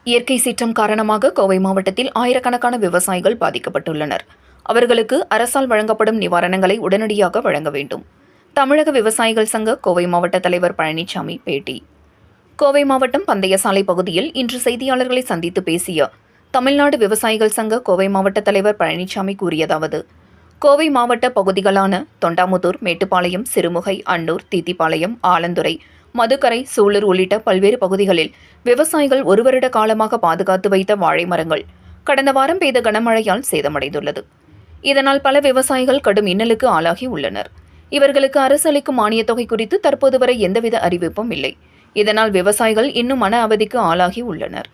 இயற்கை சீற்றம் காரணமாக கோவை மாவட்டத்தில் ஆயிரக்கணக்கான விவசாயிகள் பாதிக்கப்பட்டுள்ளனர். அவர்களுக்கு அரசால் வழங்கப்படும் நிவாரணங்களை உடனடியாக வழங்க வேண்டும். தமிழக விவசாயிகள் சங்க கோவை மாவட்ட தலைவர் பழனிசாமி பேட்டி. கோவை மாவட்டம் பந்தயசாலை பகுதியில் இன்று செய்தியாளர்களை சந்தித்து பேசிய தமிழ்நாடு விவசாயிகள் சங்க கோவை மாவட்ட தலைவர் பழனிசாமி கூறியதாவது: கோவை மாவட்ட பகுதிகளான தொண்டாமுத்தூர், மேட்டுப்பாளையம், சிறுமுகை, அன்னூர், தீத்திப்பாளையம், ஆலந்துறை, மதுக்கரை, சூலூர் உள்ளிட்ட பல்வேறு பகுதிகளில் விவசாயிகள் ஒரு வருட காலமாக பாதுகாத்து வைத்த வாழை மரங்கள் கடந்த வாரம் பெய்த கனமழையால் சேதமடைந்துள்ளது. இதனால் பல விவசாயிகள் கடும் இன்னலுக்கு ஆளாகி உள்ளனர். இவர்களுக்கு அரசு அளிக்கும் மானியத் தொகை குறித்து தற்போது வரை எந்தவித அறிவிப்பும் இல்லை. இதனால் விவசாயிகள் இன்னும் மன அவதிக்கு ஆளாகி உள்ளனர்.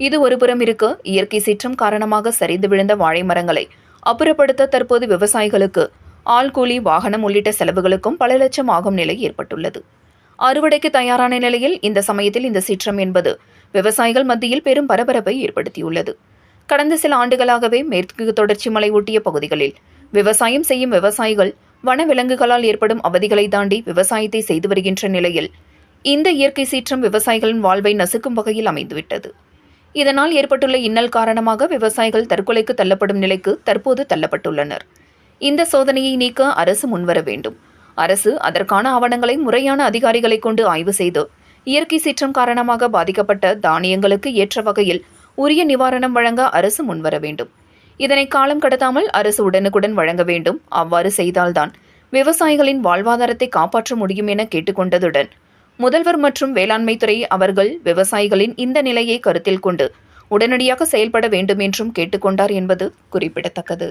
இது ஒருபுறம் இருக்க, இயற்கை சீற்றம் காரணமாக சரிந்து விழுந்த வாழை மரங்களை அப்புறப்படுத்த தற்போது விவசாயிகளுக்கு ஆள் கூலி, வாகனம் உள்ளிட்ட செலவுகளுக்கும் பல லட்சம் ஆகும் நிலை ஏற்பட்டுள்ளது. அறுவடைக்கு தயாரான நிலையில் இந்த சமயத்தில் இந்த சீற்றம் என்பது விவசாயிகள் மத்தியில் பெரும் பரபரப்பை ஏற்படுத்தியுள்ளது. கடந்த சில ஆண்டுகளாகவே மேற்கு தொடர்ச்சி மலை ஒட்டிய பகுதிகளில் விவசாயம் செய்யும் விவசாயிகள் வனவிலங்குகளால் ஏற்படும் அவதிகளை தாண்டி விவசாயத்தை செய்து வருகின்ற நிலையில் இந்த இயற்கை சீற்றம் விவசாயிகளின் வாழ்வை நசுக்கும் வகையில் அமைந்துவிட்டது. இதனால் ஏற்பட்டுள்ள இன்னல் காரணமாக விவசாயிகள் தற்கொலைக்கு தள்ளப்படும் நிலைக்கு தற்போது தள்ளப்பட்டுள்ளனர். இந்த சோதனையை நீக்க அரசு முன்வர வேண்டும். அரசு அதற்கான ஆவணங்களை முறையான அதிகாரிகளை கொண்டு ஆய்வு செய்து இயற்கை சீற்றம் காரணமாக பாதிக்கப்பட்ட தானியங்களுக்கு ஏற்ற வகையில் உரிய நிவாரணம் வழங்க அரசு முன்வர வேண்டும். இதனை காலம் கடத்தாமல் அரசு உடனுக்குடன் வழங்க வேண்டும். அவ்வாறு செய்தால்தான் விவசாயிகளின் வாழ்வாதாரத்தை காப்பாற்ற முடியும் என கேட்டுக்கொண்டதுடன், முதல்வர் மற்றும் வேளாண்மை துறை அவர்கள் விவசாயிகளின் இந்த நிலையை கருத்தில் கொண்டு உடனடியாக செயல்பட வேண்டும் என்றும் கேட்டுக்கொண்டார் என்பது குறிப்பிடத்தக்கது.